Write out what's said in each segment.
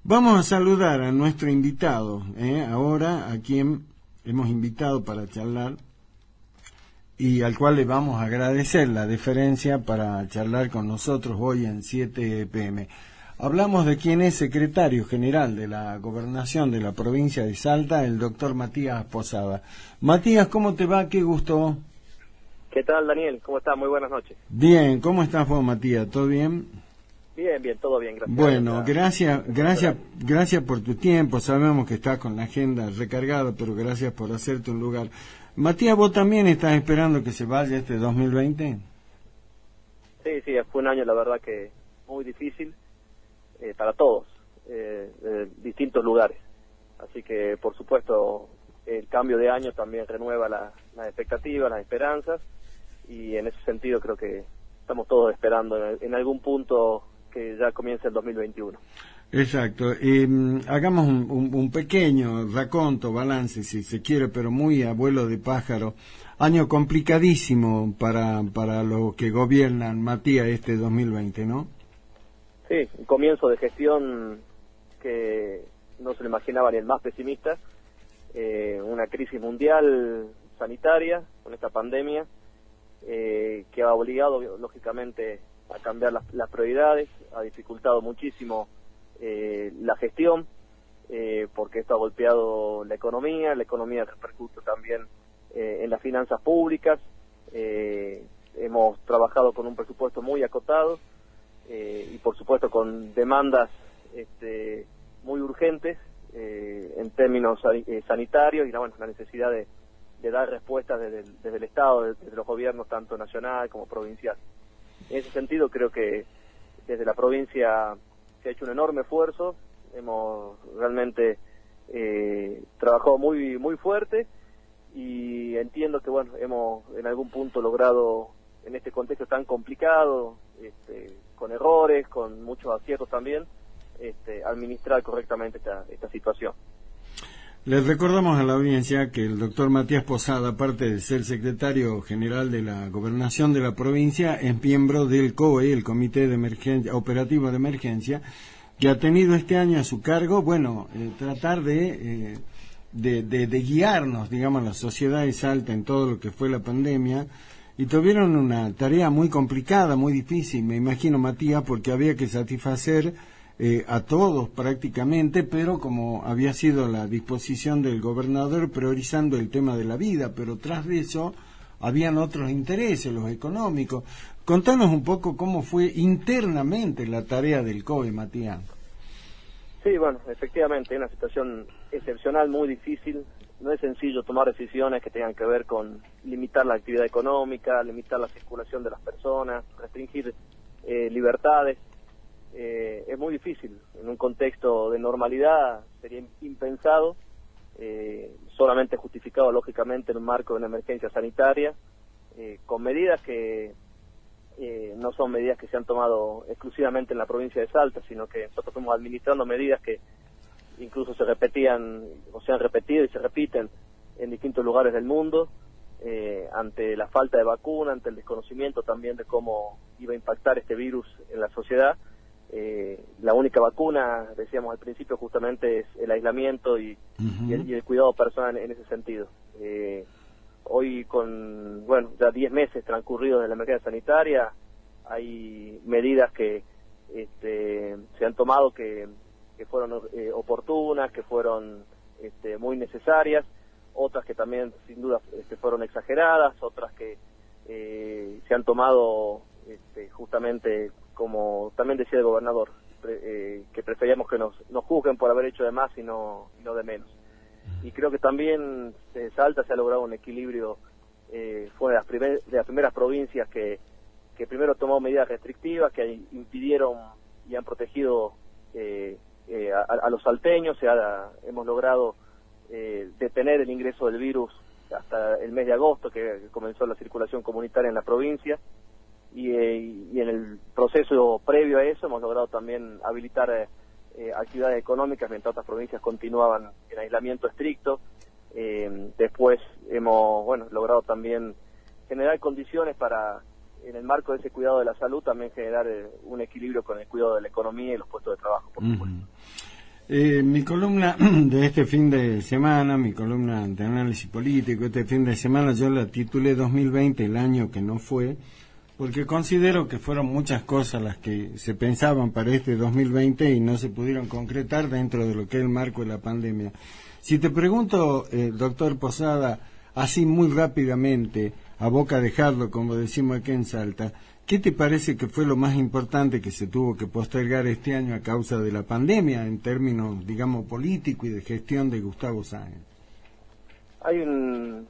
Vamos a saludar a nuestro invitado, ahora a quien hemos invitado para charlar y al cual le vamos a agradecer la deferencia para charlar con nosotros hoy en 7 p.m. Hablamos de quien es secretario general de la Gobernación de la provincia de Salta, el doctor Matías Posada. Matías, ¿cómo te va? Qué gusto. ¿Qué tal, Daniel? ¿Cómo estás? Muy buenas noches. Bien, ¿cómo estás vos, Matías? ¿Todo bien? Bien, todo bien, gracias. Bueno, gracias por tu tiempo. Sabemos que estás con la agenda recargada, pero gracias por hacerte un lugar. Matías, ¿vos también estás esperando que se vaya este 2020? Sí, fue un año, la verdad, que muy difícil para todos, de distintos lugares. Así que, por supuesto, el cambio de año también renueva las expectativas, las esperanzas, y en ese sentido creo que estamos todos esperando en algún punto que ya comience el 2021. Exacto. Hagamos un pequeño raconto, balance, si se quiere, pero muy a vuelo de pájaro. Año complicadísimo para los que gobiernan, Matías, este 2020, ¿no? Sí, un comienzo de gestión que no se lo imaginaba ni el más pesimista. Una crisis mundial sanitaria con esta pandemia que ha obligado, lógicamente, a cambiar las prioridades, ha dificultado muchísimo la gestión, porque esto ha golpeado la economía repercute también en las finanzas públicas. Hemos trabajado con un presupuesto muy acotado y por supuesto con demandas muy urgentes en términos sanitarios y la necesidad de dar respuestas desde el Estado, desde los gobiernos tanto nacional como provincial. En ese sentido creo que desde la provincia se ha hecho un enorme esfuerzo, hemos realmente trabajado muy fuerte y entiendo que hemos en algún punto logrado en este contexto tan complicado, con errores, con muchos aciertos también, administrar correctamente esta situación. Les recordamos a la audiencia que el doctor Matías Posada, aparte de ser secretario general de la Gobernación de la provincia, es miembro del COE, el Comité de Emergencia, Operativo de Emergencia, que ha tenido este año a su cargo, tratar de guiarnos, digamos, a la sociedad de Salta en todo lo que fue la pandemia, y tuvieron una tarea muy complicada, muy difícil, me imagino, Matías, porque había que satisfacer a todos prácticamente, pero como había sido la disposición del gobernador priorizando el tema de la vida, pero tras de eso habían otros intereses, los económicos. Contanos un poco cómo fue internamente la tarea del COE, Matías. Sí, efectivamente, es una situación excepcional, muy difícil. No es sencillo tomar decisiones que tengan que ver con limitar la actividad económica, limitar la circulación de las personas, restringir libertades. Es muy difícil. En un contexto de normalidad sería impensado, solamente justificado lógicamente en un marco de una emergencia sanitaria, con medidas que no son medidas que se han tomado exclusivamente en la provincia de Salta, sino que nosotros estamos administrando medidas que incluso se repetían o se han repetido y se repiten en distintos lugares del mundo, ante la falta de vacuna, ante el desconocimiento también de cómo iba a impactar este virus en la sociedad. La única vacuna, decíamos al principio, justamente es el aislamiento y el cuidado personal en ese sentido. Hoy con, ya 10 meses transcurridos de la emergencia sanitaria, hay medidas que se han tomado que fueron oportunas, que fueron muy necesarias, otras que también sin duda fueron exageradas, otras que se han tomado justamente, como también decía el gobernador, que preferíamos que nos juzguen por haber hecho de más y no de menos. Y creo que también Salta se ha logrado un equilibrio, fue de las primeras provincias que primero tomó medidas restrictivas que impidieron y han protegido a los salteños. Hemos logrado detener el ingreso del virus hasta el mes de agosto, que comenzó la circulación comunitaria en la provincia, y en el proceso previo a eso hemos logrado también habilitar actividades económicas mientras otras provincias continuaban en aislamiento estricto. Después hemos logrado también generar condiciones para, en el marco de ese cuidado de la salud, también generar un equilibrio con el cuidado de la economía y los puestos de trabajo, por supuesto. Mi columna de este fin de semana, mi columna de análisis político, este fin de semana yo la titulé 2020, el año que no fue, porque considero que fueron muchas cosas las que se pensaban para este 2020 y no se pudieron concretar dentro de lo que es el marco de la pandemia. Si te pregunto, doctor Posada, así muy rápidamente, a boca de jarro, como decimos aquí en Salta, ¿qué te parece que fue lo más importante que se tuvo que postergar este año a causa de la pandemia en términos, digamos, político y de gestión de Gustavo Sáenz? Hay una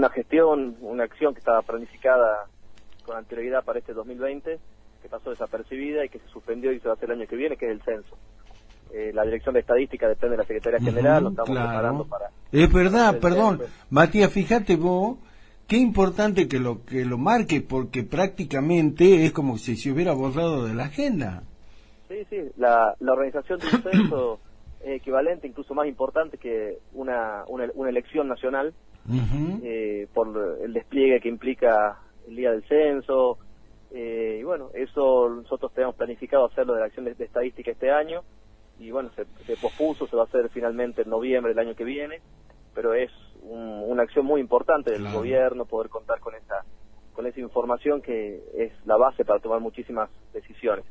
gestión, una acción que estaba planificada con anterioridad para este 2020, que pasó desapercibida y que se suspendió y se va a hacer el año que viene, que es el censo. La Dirección de Estadística depende de la Secretaría General, lo estamos preparando para... Es verdad, perdón, Matías, fíjate vos, qué importante que lo marque, porque prácticamente es como si se hubiera borrado de la agenda. Sí, la organización de un censo es equivalente, incluso más importante que una elección nacional, por el despliegue que implica el día del censo, y bueno, eso nosotros tenemos planificado hacerlo de la Acción de Estadística este año, y bueno, se pospuso, se va a hacer finalmente en noviembre del año que viene, pero es una acción muy importante del gobierno poder contar con esa información que es la base para tomar muchísimas decisiones.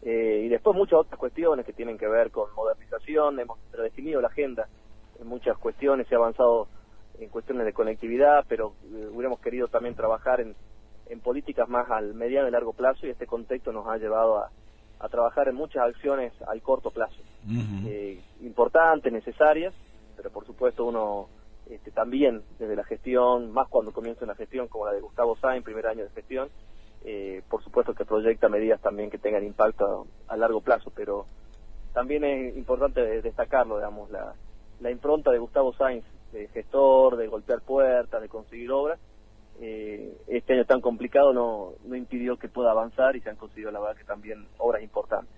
Y después muchas otras cuestiones que tienen que ver con modernización, hemos redefinido la agenda en muchas cuestiones, se ha avanzado en cuestiones de conectividad, pero hubiéramos querido también trabajar en políticas más al mediano y largo plazo, y este contexto nos ha llevado a trabajar en muchas acciones al corto plazo, importantes, necesarias, pero por supuesto uno también desde la gestión, más cuando comienza una gestión como la de Gustavo Sáenz, primer año de gestión, por supuesto que proyecta medidas también que tengan impacto a largo plazo, pero también es importante destacarlo, digamos, la impronta de Gustavo Sáenz, de gestor, de golpear puertas, de conseguir obras. Este año tan complicado no impidió que pueda avanzar y se han conseguido, la verdad, que también obras importantes.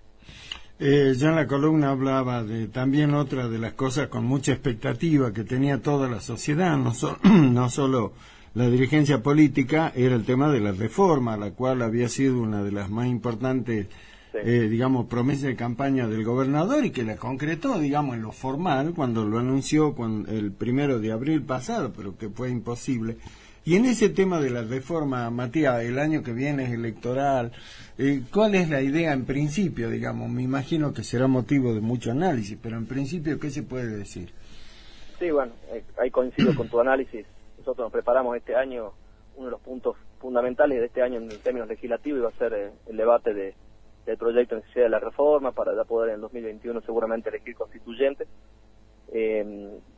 Ya en la columna hablaba de también otra de las cosas con mucha expectativa que tenía toda la sociedad, no solo la dirigencia política, era el tema de la reforma, la cual había sido una de las más importantes, digamos, promesas de campaña del gobernador y que la concretó, digamos, en lo formal, cuando lo anunció el 1 de abril pasado, pero que fue imposible. Y en ese tema de la reforma, Matías, el año que viene es electoral, ¿cuál es la idea en principio, digamos? Me imagino que será motivo de mucho análisis, pero en principio, ¿qué se puede decir? Sí, bueno, ahí coincido con tu análisis. Nosotros nos preparamos este año, uno de los puntos fundamentales de este año en términos legislativos iba a ser el debate del proyecto de necesidad de la reforma para ya poder en el 2021 seguramente elegir constituyentes.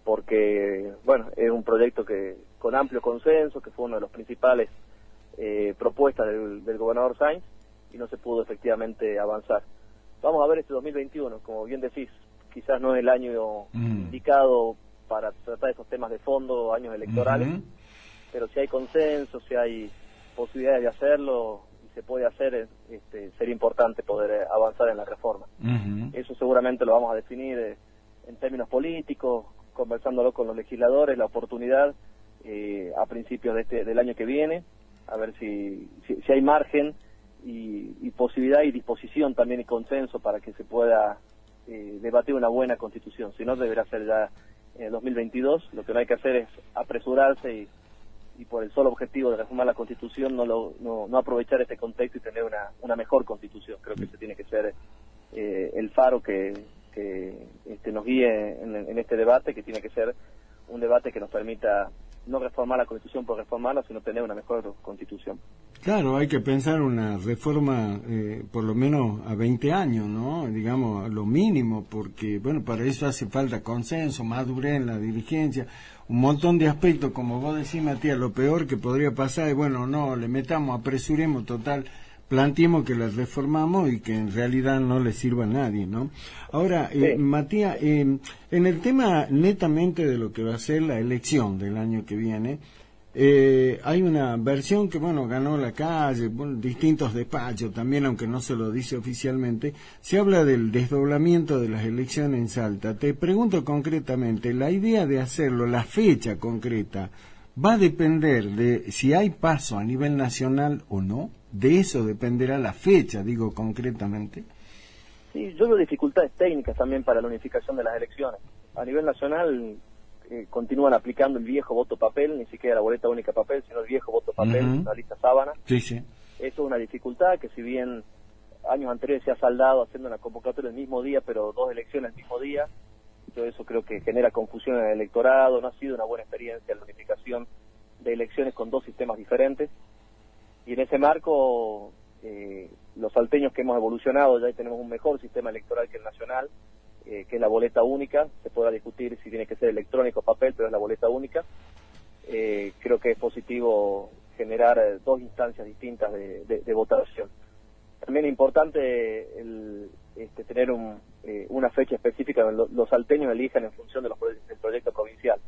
Porque, bueno, es un proyecto que con amplio consenso, que fue una de las principales propuestas del gobernador Sáenz, y no se pudo efectivamente avanzar. Vamos a ver este 2021, como bien decís, quizás no es el año indicado para tratar esos temas de fondo, años electorales, pero si hay consenso, si hay posibilidades de hacerlo, y se puede hacer, sería importante poder avanzar en la reforma. Eso seguramente lo vamos a definir en términos políticos, conversándolo con los legisladores, la oportunidad a principios del año que viene, a ver si hay margen y posibilidad y disposición también y consenso para que se pueda debatir una buena constitución. Si no, deberá ser ya en el 2022. Lo que no hay que hacer es apresurarse y por el solo objetivo de reformar la constitución no aprovechar este contexto y tener una mejor constitución. Creo que ese tiene que ser el faro que nos guíe en este debate, que tiene que ser un debate que nos permita no reformar la Constitución por reformarla, sino tener una mejor Constitución. Claro, hay que pensar una reforma por lo menos a 20 años, ¿no? Digamos, lo mínimo, porque, bueno, para eso hace falta consenso, madurez en la dirigencia, un montón de aspectos, como vos decís, Matías, lo peor que podría pasar es, bueno, no, le metamos, apresuremos, total, planteemos que las reformamos y que en realidad no le sirva a nadie, ¿no? Ahora, Matías, en el tema netamente de lo que va a ser la elección del año que viene, hay una versión que, bueno, ganó la calle, bueno, distintos despachos también, aunque no se lo dice oficialmente, se habla del desdoblamiento de las elecciones en Salta. Te pregunto concretamente, la idea de hacerlo, la fecha concreta, ¿va a depender de si hay paso a nivel nacional o no? ¿De eso dependerá la fecha, digo concretamente? Sí, yo veo dificultades técnicas también para la unificación de las elecciones. A nivel nacional continúan aplicando el viejo voto papel, ni siquiera la boleta única papel, sino el viejo voto papel, una lista sábana. Sí, sí. Eso es una dificultad que, si bien años anteriores se ha saldado haciendo una convocatoria el mismo día, pero 2 elecciones el mismo día, yo eso creo que genera confusión en el electorado. No ha sido una buena experiencia la unificación de elecciones con 2 sistemas diferentes. Y en ese marco, los salteños que hemos evolucionado ya tenemos un mejor sistema electoral que el nacional, que es la boleta única. Se podrá discutir si tiene que ser electrónico o papel, pero es la boleta única. Creo que es positivo generar 2 instancias distintas de votación. También es importante tener una fecha específica donde los salteños elijan en función del proyecto provincial,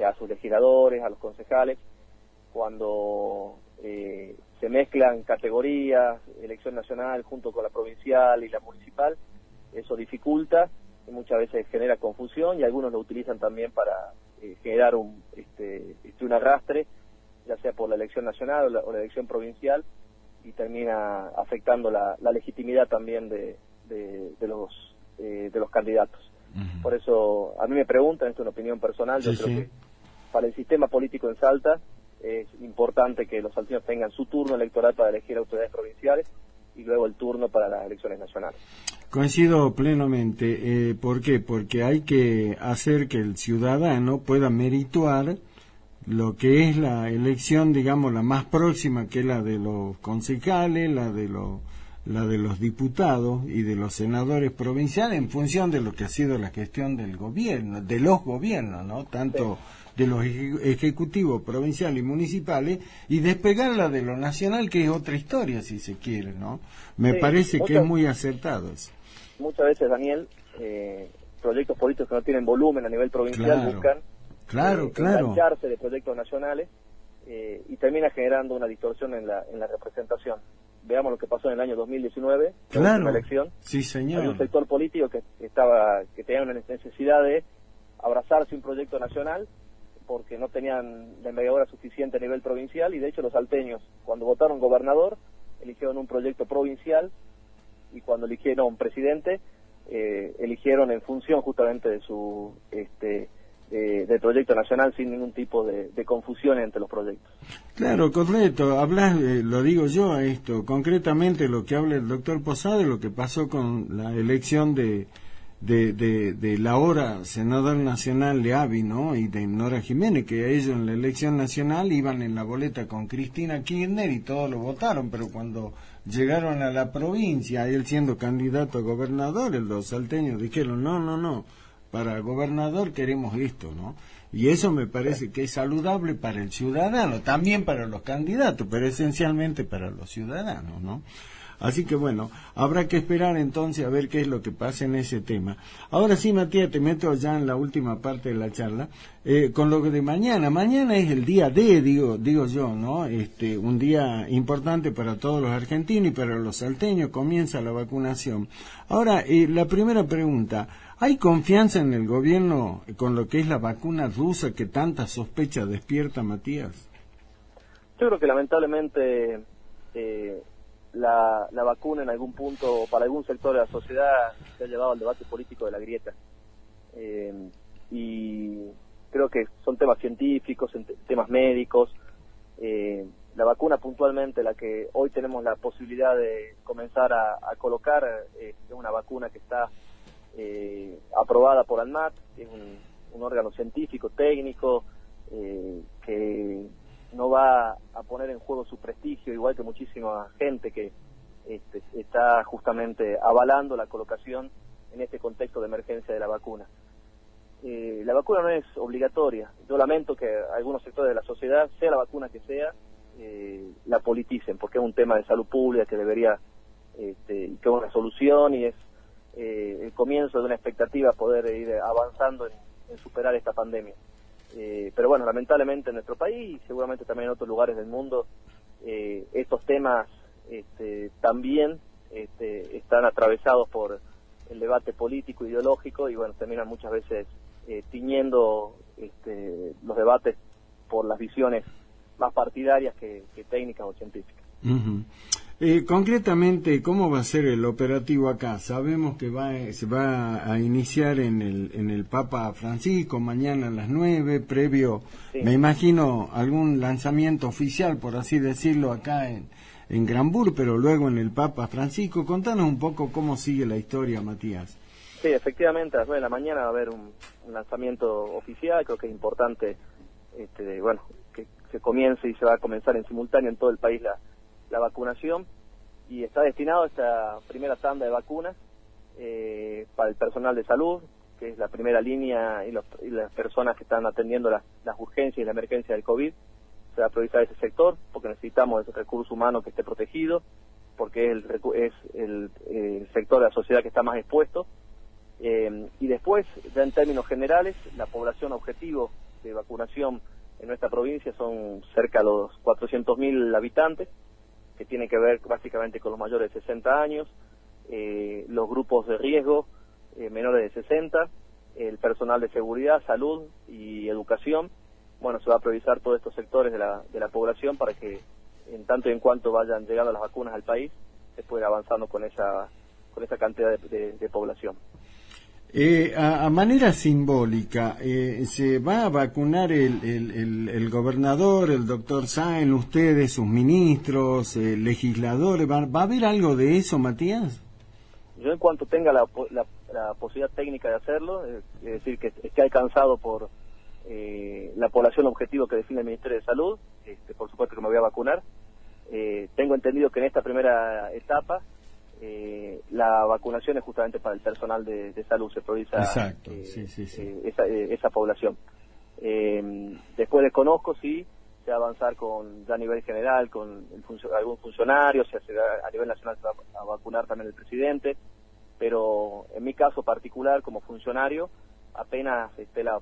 a sus legisladores, a los concejales. Cuando se mezclan categorías, elección nacional junto con la provincial y la municipal, eso dificulta y muchas veces genera confusión, y algunos lo utilizan también para generar un arrastre, ya sea por la elección nacional o la elección provincial, y termina afectando la legitimidad también de los candidatos. Por eso, a mí me preguntan, esto es una opinión personal, yo creo que para el sistema político en Salta es importante que los salteños tengan su turno electoral para elegir autoridades provinciales y luego el turno para las elecciones nacionales. Coincido plenamente. ¿Por qué? Porque hay que hacer que el ciudadano pueda merituar lo que es la elección, digamos, la más próxima, que es la de los concejales, la de los diputados y de los senadores provinciales, en función de lo que ha sido la gestión del gobierno, de los gobiernos, ¿no? Tanto de los ejecutivos provinciales y municipales, y despegarla de lo nacional, que es otra historia, si se quiere, ¿no? Me parece que es muy acertado eso. Muchas veces, Daniel, proyectos políticos que no tienen volumen a nivel provincial buscan engancharse de proyectos nacionales, y termina generando una distorsión en la representación. Veamos lo que pasó en el año 2019, la última elección. Sí, señor. Hay un sector político que tenía una necesidad de abrazarse un proyecto nacional porque no tenían la envergadura suficiente a nivel provincial, y de hecho los salteños, cuando votaron gobernador, eligieron un proyecto provincial, y cuando eligieron presidente, eligieron en función justamente de su del proyecto nacional, sin ningún tipo de confusión entre los proyectos. Claro, correcto. Hablas, lo digo yo a esto, concretamente lo que habla el doctor Posada, lo que pasó con la elección de la ahora senador nacional Leavi, ¿no? Y de Nora Jiménez, que ellos en la elección nacional iban en la boleta con Cristina Kirchner y todos lo votaron, pero cuando llegaron a la provincia, él siendo candidato a gobernador, los salteños dijeron, no, para gobernador queremos esto, ¿no? Y eso me parece que es saludable para el ciudadano, también para los candidatos, pero esencialmente para los ciudadanos, ¿no? Así que bueno, habrá que esperar entonces a ver qué es lo que pasa en ese tema. Ahora sí, Matías, te meto ya en la última parte de la charla, con lo de mañana. Mañana es el día D, digo yo, ¿no? Un día importante para todos los argentinos y para los salteños. Comienza la vacunación. Ahora, la primera pregunta, ¿hay confianza en el gobierno con lo que es la vacuna rusa que tanta sospecha despierta, Matías? Yo creo que lamentablemente la vacuna en algún punto, para algún sector de la sociedad, se ha llevado al debate político de la grieta. Y creo que son temas científicos, temas médicos. La vacuna puntualmente, la que hoy tenemos la posibilidad de comenzar a colocar, es una vacuna que está aprobada por ANMAT, que es un órgano científico, técnico, que no va a poner en juego su prestigio, igual que muchísima gente que está justamente avalando la colocación en este contexto de emergencia de la vacuna. La vacuna no es obligatoria. Yo lamento que algunos sectores de la sociedad, sea la vacuna que sea, la politicen, porque es un tema de salud pública que debería, que es una solución, y es el comienzo de una expectativa poder ir avanzando en superar esta pandemia. Pero bueno, lamentablemente en nuestro país y seguramente también en otros lugares del mundo, estos temas también están atravesados por el debate político, ideológico, y bueno, terminan muchas veces tiñendo los debates por las visiones más partidarias que técnicas o científicas. Concretamente, ¿cómo va a ser el operativo acá? Sabemos que se va a iniciar en el Papa Francisco mañana a las 9, previo, Sí. me imagino, algún lanzamiento oficial, por así decirlo, acá en Granbur, pero luego en el Papa Francisco. Contanos un poco cómo sigue la historia, Matías. Sí, efectivamente, a las 9 de la mañana va a haber un lanzamiento oficial. Creo que es importante bueno, que se comience y se va a comenzar en simultáneo en todo el país la vacunación, y está destinado a esta primera tanda de vacunas para el personal de salud, que es la primera línea, y las personas que están atendiendo las urgencias y la emergencia del COVID. Se va a priorizar ese sector porque necesitamos ese recurso humano que esté protegido, porque es el sector de la sociedad que está más expuesto. Y después, ya en términos generales, la población objetivo de vacunación en nuestra provincia son cerca de los 400.000 habitantes, que tienen que ver básicamente con los mayores de 60 años, los grupos de riesgo, menores de 60, el personal de seguridad, salud y educación. Bueno, se va a priorizar todos estos sectores de la población para que, en tanto y en cuanto vayan llegando las vacunas al país, se pueda ir avanzando con esa cantidad de población. A manera simbólica, ¿se va a vacunar el gobernador, el doctor Sáenz, ustedes, sus ministros, legisladores? ¿Va a haber algo de eso, Matías? Yo, en cuanto tenga la posibilidad técnica de hacerlo, es decir, que esté alcanzado por la población objetivo que define el Ministerio de Salud, por supuesto que me voy a vacunar. Tengo entendido que en esta primera etapa la vacunación es justamente para el personal de salud, se prioriza. Exacto, sí. Esa población. Después desconozco si se va a avanzar ya a nivel general con algún funcionario, si a nivel nacional se va a vacunar también el presidente, pero en mi caso particular, como funcionario, apenas esté la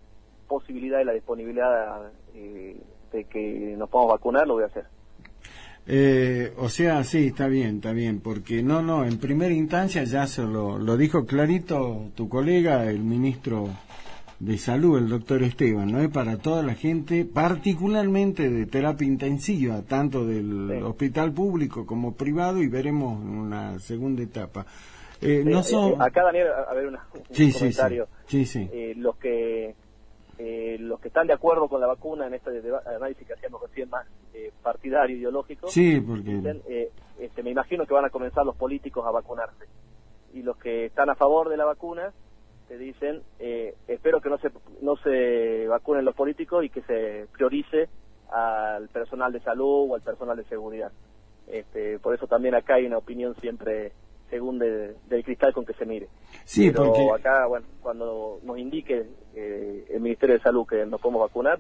posibilidad y la disponibilidad de que nos podamos vacunar, lo voy a hacer. O sea, sí, está bien, porque en primera instancia ya se lo dijo clarito tu colega, el ministro de Salud, el doctor Esteban, ¿no? Es para toda la gente, particularmente de terapia intensiva, tanto del hospital público como privado, y veremos una segunda etapa. Acá, Daniel, a ver un comentario. Sí. Los que están de acuerdo con la vacuna, en este análisis que hacíamos recién más partidario, ideológico, sí, porque dicen, me imagino que van a comenzar los políticos a vacunarse. Y los que están a favor de la vacuna te dicen, espero que no se vacunen los políticos y que se priorice al personal de salud o al personal de seguridad. Por eso también acá hay una opinión siempre según del cristal con que se mire. Sí, pero porque acá, bueno, cuando nos indique el Ministerio de Salud que nos podemos vacunar,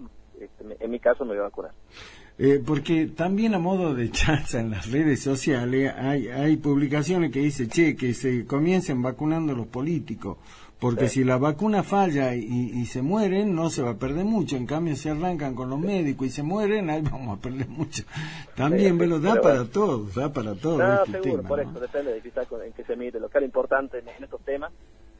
en mi caso me voy a vacunar. Porque también, a modo de chanza, en las redes sociales hay publicaciones que dicen, que se comiencen vacunando los políticos, porque si la vacuna falla y se mueren, no se va a perder mucho. En cambio, si arrancan con los médicos y se mueren, ahí vamos a perder mucho. También, da para todo. No, seguro, por eso, depende del cristal en que se mire. Lo que es importante en estos temas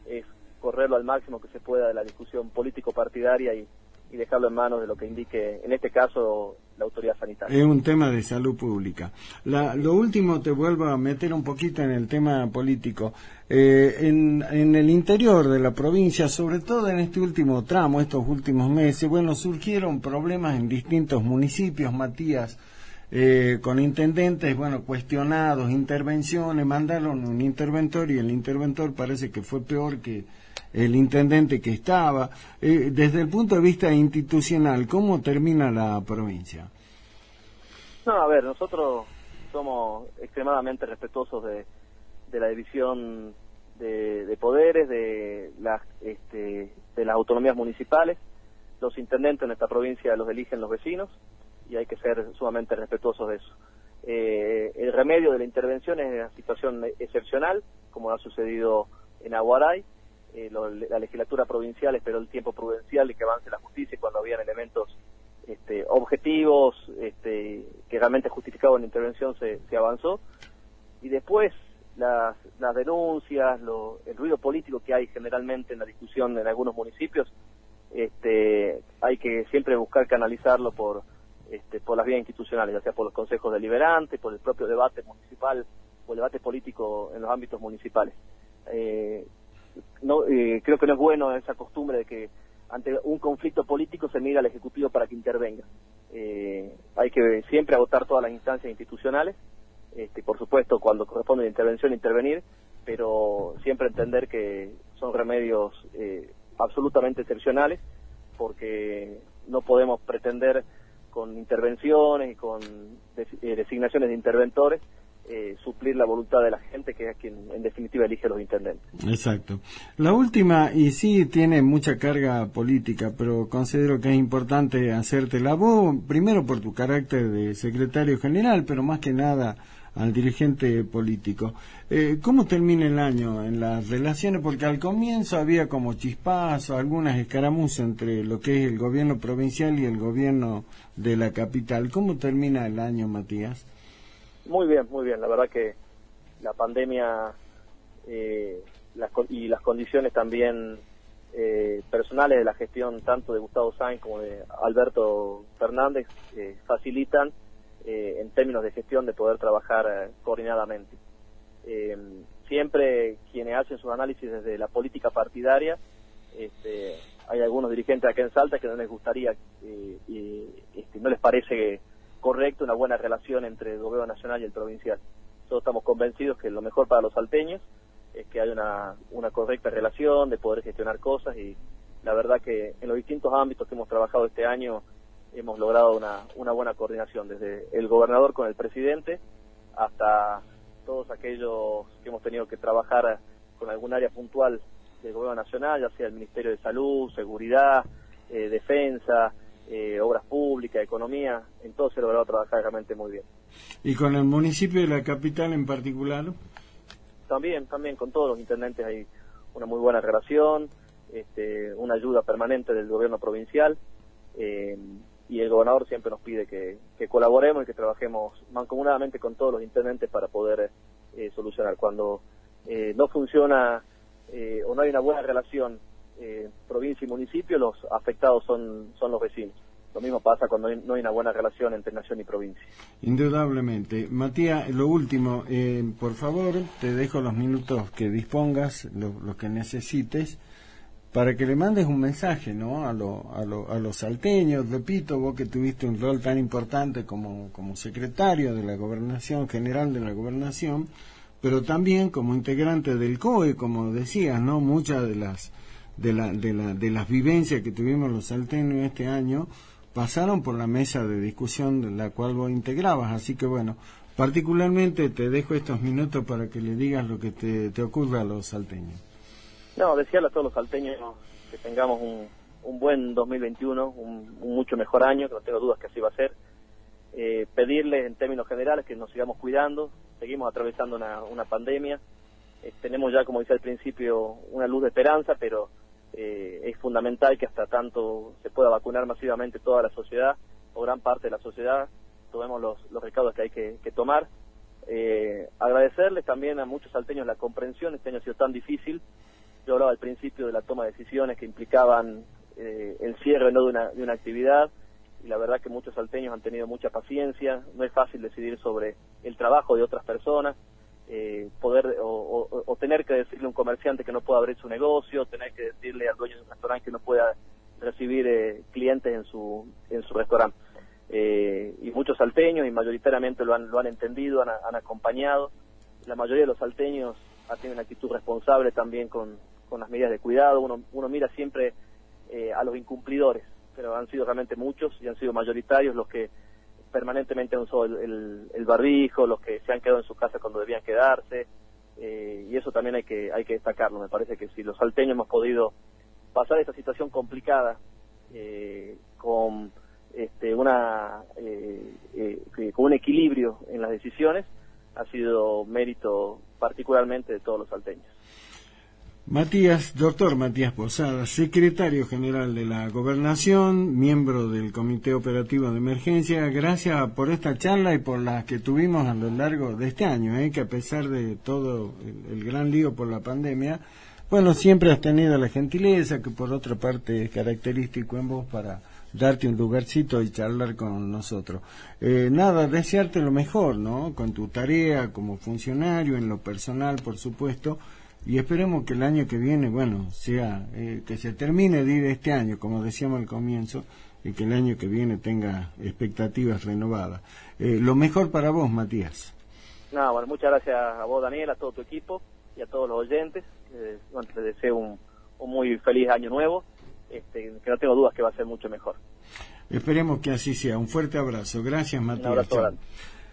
es correrlo al máximo que se pueda de la discusión político-partidaria y dejarlo en manos de lo que indique, en este caso, la autoridad sanitaria. Es un tema de salud pública. Lo último, te vuelvo a meter un poquito en el tema político. En el interior de la provincia, sobre todo en este último tramo, estos últimos meses, surgieron problemas en distintos municipios, Matías, con intendentes, cuestionados, intervenciones, mandaron un interventor y el interventor parece que fue peor que el intendente que estaba. Desde el punto de vista institucional, ¿cómo termina la provincia? No, a ver, nosotros somos extremadamente respetuosos de la división de poderes, de las autonomías municipales. Los intendentes en esta provincia los eligen los vecinos y hay que ser sumamente respetuosos de eso. El remedio de la intervención es una situación excepcional, como ha sucedido en Aguaray. La legislatura provincial esperó el tiempo prudencial y que avance la justicia, y cuando habían elementos objetivos que realmente justificaban la intervención se avanzó. Y después las denuncias, el ruido político que hay generalmente en la discusión en algunos municipios, hay que siempre buscar canalizarlo por por las vías institucionales, ya sea por los consejos deliberantes, por el propio debate municipal o el debate político en los ámbitos municipales. Creo que no es bueno esa costumbre de que ante un conflicto político se mira al Ejecutivo para que intervenga. Hay que siempre agotar todas las instancias institucionales, por supuesto cuando corresponde la intervención intervenir, pero siempre entender que son remedios absolutamente excepcionales, porque no podemos pretender con intervenciones y con designaciones de interventores suplir la voluntad de la gente, que es quien en definitiva elige a los intendentes. Exacto. La última, y sí tiene mucha carga política, pero considero que es importante hacértela vos, primero por tu carácter de secretario general, pero más que nada al dirigente político. ¿Cómo termina el año en las relaciones? Porque al comienzo había como chispazos, algunas escaramuzas entre lo que es el gobierno provincial y el gobierno de la capital. ¿Cómo termina el año, Matías? Muy bien, muy bien. La verdad que la pandemia y las condiciones también personales de la gestión tanto de Gustavo Sáenz como de Alberto Fernández facilitan en términos de gestión de poder trabajar coordinadamente. Siempre quienes hacen sus análisis desde la política partidaria, hay algunos dirigentes acá en Salta que no les gustaría, no les parece correcto una buena relación entre el gobierno nacional y el provincial. Todos estamos convencidos que lo mejor para los salteños es que haya una correcta relación, de poder gestionar cosas, y la verdad que en los distintos ámbitos que hemos trabajado este año hemos logrado una buena coordinación, desde el gobernador con el presidente hasta todos aquellos que hemos tenido que trabajar con algún área puntual del gobierno nacional, ya sea el Ministerio de Salud, Seguridad, Defensa, Obras Públicas, Economía. En todo se ha logrado trabajar realmente muy bien. ¿Y con el municipio de la capital en particular? También con todos los intendentes hay una muy buena relación, una ayuda permanente del gobierno provincial, y el gobernador siempre nos pide que colaboremos y que trabajemos mancomunadamente con todos los intendentes para poder solucionar. Cuando no funciona o no hay una buena relación provincia y municipio, los afectados son los vecinos. Lo mismo pasa cuando no hay una buena relación entre nación y provincia. Indudablemente. Matías, lo último, por favor, te dejo los minutos que dispongas, los que necesites, para que le mandes un mensaje, ¿no? a los salteños. Repito, vos que tuviste un rol tan importante como secretario de la Gobernación, general de la Gobernación, pero también como integrante del COE, como decías, ¿no? Muchas de las vivencias que tuvimos los salteños este año pasaron por la mesa de discusión de la cual vos integrabas, así que bueno, particularmente te dejo estos minutos para que le digas lo que te ocurra a los salteños. No, desearle a todos los salteños que tengamos un buen 2021, un mucho mejor año, que no tengo dudas que así va a ser. Pedirles en términos generales que nos sigamos cuidando, seguimos atravesando una pandemia, tenemos ya, como decía al principio, una luz de esperanza, pero es fundamental que hasta tanto se pueda vacunar masivamente toda la sociedad, o gran parte de la sociedad, tomemos los recaudos que hay que tomar. Agradecerles también a muchos salteños la comprensión. Este año ha sido tan difícil. Yo hablaba al principio de la toma de decisiones que implicaban el cierre, ¿no?, de una actividad, y la verdad que muchos salteños han tenido mucha paciencia. No es fácil decidir sobre el trabajo de otras personas, poder o tener que decirle a un comerciante que no pueda abrir su negocio, tener que decirle al dueño de un restaurante que no pueda recibir clientes en su restaurante. Y muchos salteños, y mayoritariamente lo han entendido, han acompañado. La mayoría de los salteños ha tenido una actitud responsable también con las medidas de cuidado. Uno mira siempre a los incumplidores, pero han sido realmente muchos y han sido mayoritarios los que permanentemente han usado el barbijo, los que se han quedado en su casa cuando debían quedarse, y eso también hay que destacarlo. Me parece que si los salteños hemos podido pasar esta situación complicada con un equilibrio en las decisiones, ha sido mérito particularmente de todos los salteños. Doctor Matías Posada, secretario general de la Gobernación, miembro del Comité Operativo de Emergencia, gracias por esta charla y por las que tuvimos a lo largo de este año, que a pesar de todo el gran lío por la pandemia, bueno, siempre has tenido la gentileza, que por otra parte es característico en vos, darte un lugarcito y charlar con nosotros. Nada, desearte lo mejor, ¿no? Con tu tarea como funcionario, en lo personal, por supuesto, y esperemos que el año que viene, bueno, sea que se termine de ir este año, como decíamos al comienzo, y que el año que viene tenga expectativas renovadas. Lo mejor para vos, Matías. No, bueno, muchas gracias a vos, Daniel, a todo tu equipo y a todos los oyentes. Bueno, les deseo un muy feliz año nuevo, que no tengo dudas que va a ser mucho mejor. Esperemos que así sea. Un fuerte abrazo. Gracias, Matías. Un abrazo grande.